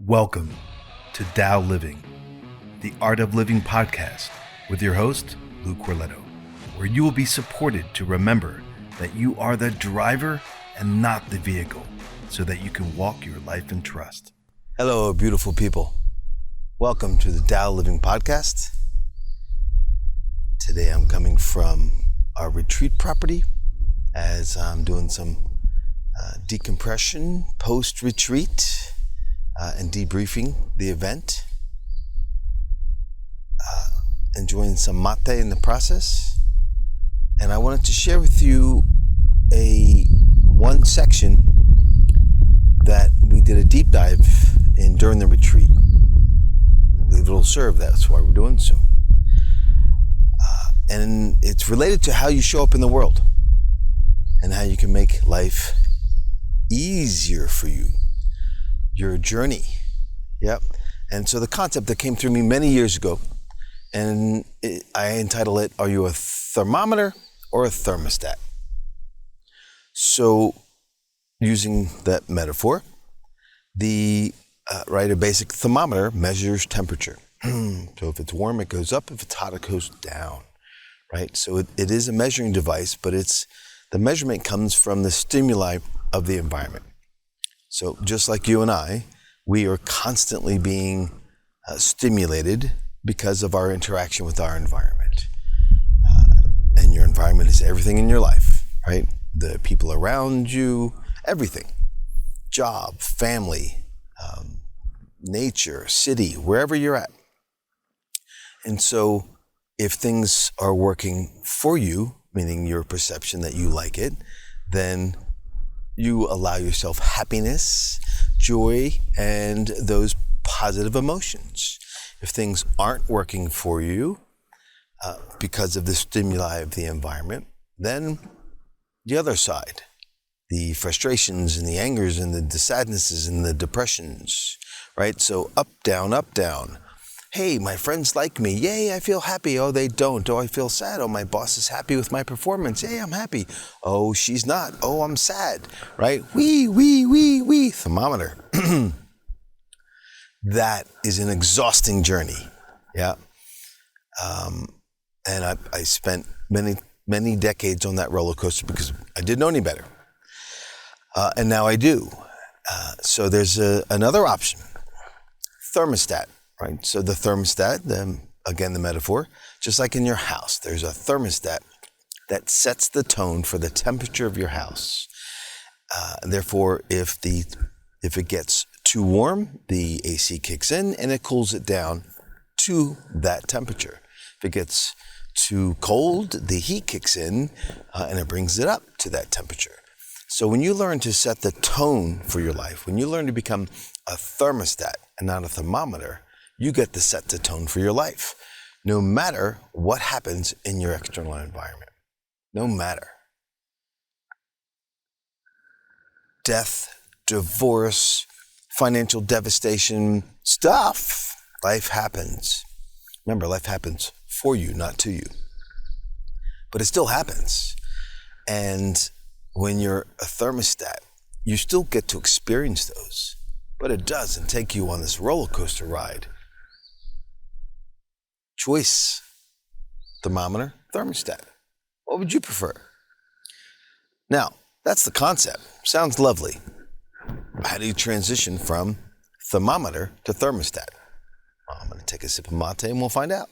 Welcome to Tao Living, the Art of Living podcast with your host, Luke Corletto, where you will be supported to remember that you are the driver and not the vehicle, so that you can walk your life in trust. Hello, beautiful people. Welcome to the Tao Living podcast. Today I'm coming from our retreat property as I'm doing some decompression post-retreat and debriefing the event. Enjoying some mate in the process. And I wanted to share with you one section that we did a deep dive in during the retreat. I believe it'll serve, that's why we're doing so. And it's related to how you show up in the world and how you can make life easier for you, your journey. Yep. And so the concept that came through me many years ago, and I entitle it, Are You a Thermometer or a Thermostat? So using that metaphor, a basic thermometer measures temperature. So if it's warm, it goes up. If it's hot, it goes down. Right? So it is a measuring device, but the measurement comes from the stimuli of the environment. So just like you and I, we are constantly being stimulated because of our interaction with our environment. And your environment is everything in your life, right? The people around you, everything. Job, family, nature, city, wherever you're at. And so if things are working for you, meaning your perception that you like it, then you allow yourself happiness, joy, and those positive emotions. If things aren't working for you because of the stimuli of the environment, then the other side, the frustrations and the angers and the sadnesses and the depressions, right? So up, down, up, down. Hey, my friends like me. Yay, I feel happy. Oh, they don't. Oh, I feel sad. Oh, my boss is happy with my performance. Yay, I'm happy. Oh, she's not. Oh, I'm sad. Right? Wee. Thermometer. That is an exhausting journey. Yeah. And I spent many decades on that roller coaster because I didn't know any better. And now I do. So there's another option. Thermostat. Right. So the thermostat, again, the metaphor, just like in your house, there's a thermostat that sets the tone for the temperature of your house. Therefore, if it gets too warm, the AC kicks in and it cools it down to that temperature. If it gets too cold, the heat kicks in and it brings it up to that temperature. So when you learn to set the tone for your life, when you learn to become a thermostat and not a thermometer, you get to set the tone for your life, no matter what happens in your external environment. No matter. Death, divorce, financial devastation, stuff. Life happens. Remember, life happens for you, not to you. But it still happens. And when you're a thermostat, you still get to experience those. But it doesn't take you on this roller coaster ride. Choice, thermometer, thermostat. What would you prefer? Now, that's the concept. Sounds lovely. How do you transition from thermometer to thermostat? Well, I'm going to take a sip of mate and we'll find out.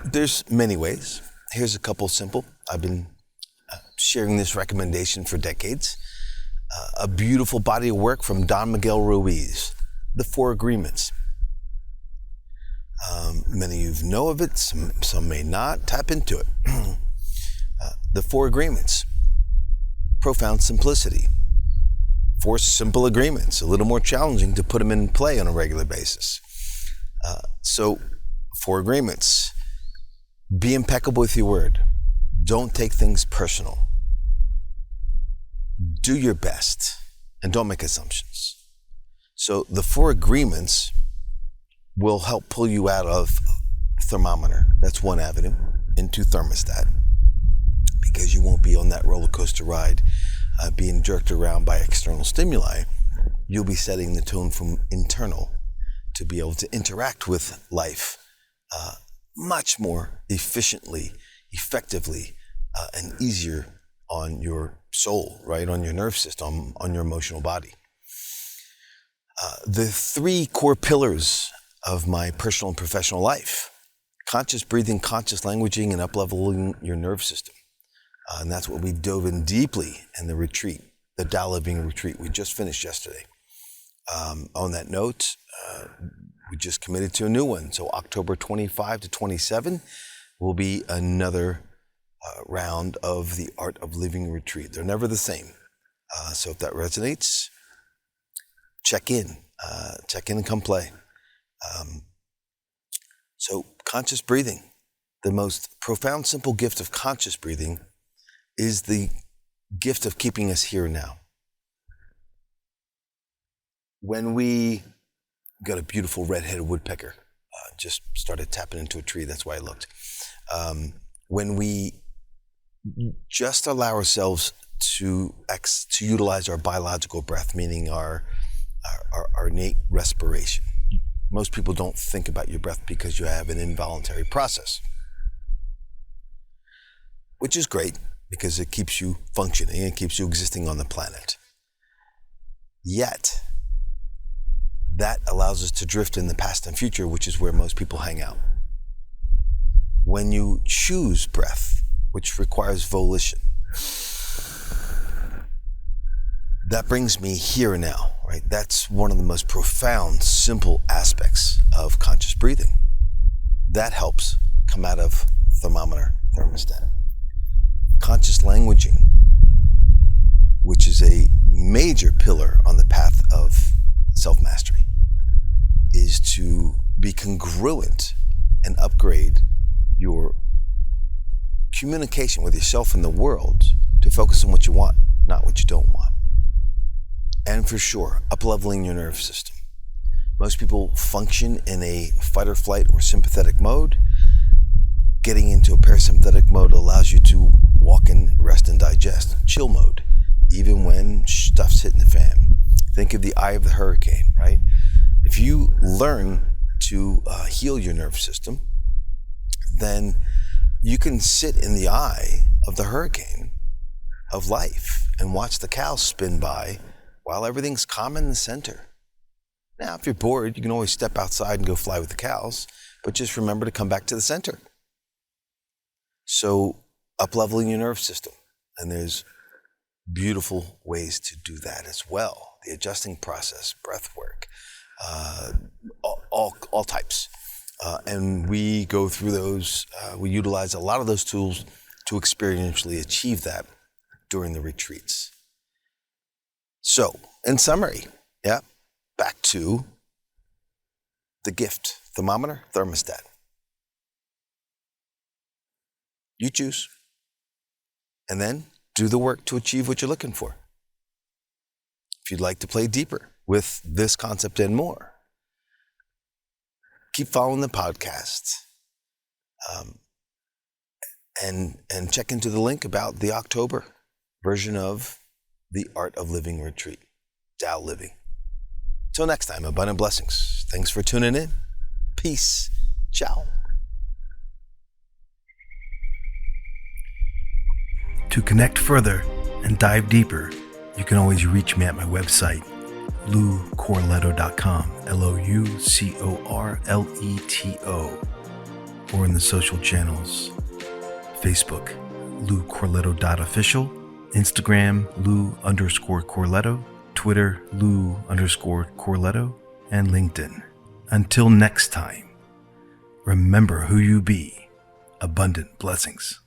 There's many ways. Here's a couple simple. I've been sharing this recommendation for decades. A beautiful body of work from Don Miguel Ruiz, The 4 Agreements. Many of you know of it, some may not. Tap into it. The 4 Agreements. Profound simplicity. 4 simple agreements, a little more challenging to put them in play on a regular basis. So, 4 agreements. Be impeccable with your word. Don't take things personal. Do your best and don't make assumptions. So the 4 agreements will help pull you out of thermometer. That's one avenue, into thermostat. because you won't be on that roller coaster ride being jerked around by external stimuli, you'll be setting the tone from internal to be able to interact with life much more efficiently, effectively, and easier on your soul, right? On your nerve system, on your emotional body. The 3 core pillars of my personal and professional life: conscious breathing, conscious languaging, and up-leveling your nerve system. And that's what we dove in deeply in the retreat, the Tao Living retreat we just finished yesterday. On that note, we just committed to a new one. So October 25 to 27 will be another round of the Art of Living retreat. They're never the same. So if that resonates, check in and come play. So conscious breathing, the most profound, simple gift of conscious breathing is the gift of keeping us here and now. When we got a beautiful red-headed woodpecker, just started tapping into a tree, that's why I looked. When we just allow ourselves to utilize our biological breath, meaning our innate respiration. Most people don't think about your breath because you have an involuntary process, which is great because it keeps you functioning, it keeps you existing on the planet. Yet, that allows us to drift in the past and future, which is where most people hang out. When you choose breath, which requires volition, that brings me here and now, right? That's one of the most profound, simple aspects of conscious breathing. That helps come out of thermometer, thermostat. Conscious languaging, which is a major pillar on the path of self-mastery, is to be congruent and upgrade your communication with yourself and the world to focus on what you want, not what you don't want. And for sure, up-leveling your nerve system. Most people function in a fight or flight or sympathetic mode. Getting into a parasympathetic mode allows you to walk in, rest, and digest. Chill mode, even when stuff's hitting the fan. Think of the eye of the hurricane, right? If you learn to heal your nerve system, then you can sit in the eye of the hurricane of life and watch the cows spin by while everything's calm in the center. Now, if you're bored, you can always step outside and go fly with the cows, but just remember to come back to the center. So, up-leveling your nerve system. And there's beautiful ways to do that as well. The adjusting process, breath work, all types. And we go through those, we utilize a lot of those tools to experientially achieve that during the retreats. So, in summary, back to the gift, thermometer, thermostat. You choose. And then do the work to achieve what you're looking for. If you'd like to play deeper with this concept and more, keep following the podcast and check into the link about the October version of the Art of Living retreat, Tao Living. Till next time, abundant blessings. Thanks for tuning in. Peace. Ciao. To connect further and dive deeper, you can always reach me at my website, loucorleto.com, LOUCORLETO, or in the social channels, Facebook, loucorleto.official, Instagram, Lou_Corleto, Twitter, Lou_Corleto, and LinkedIn. Until next time, remember who you be. Abundant blessings.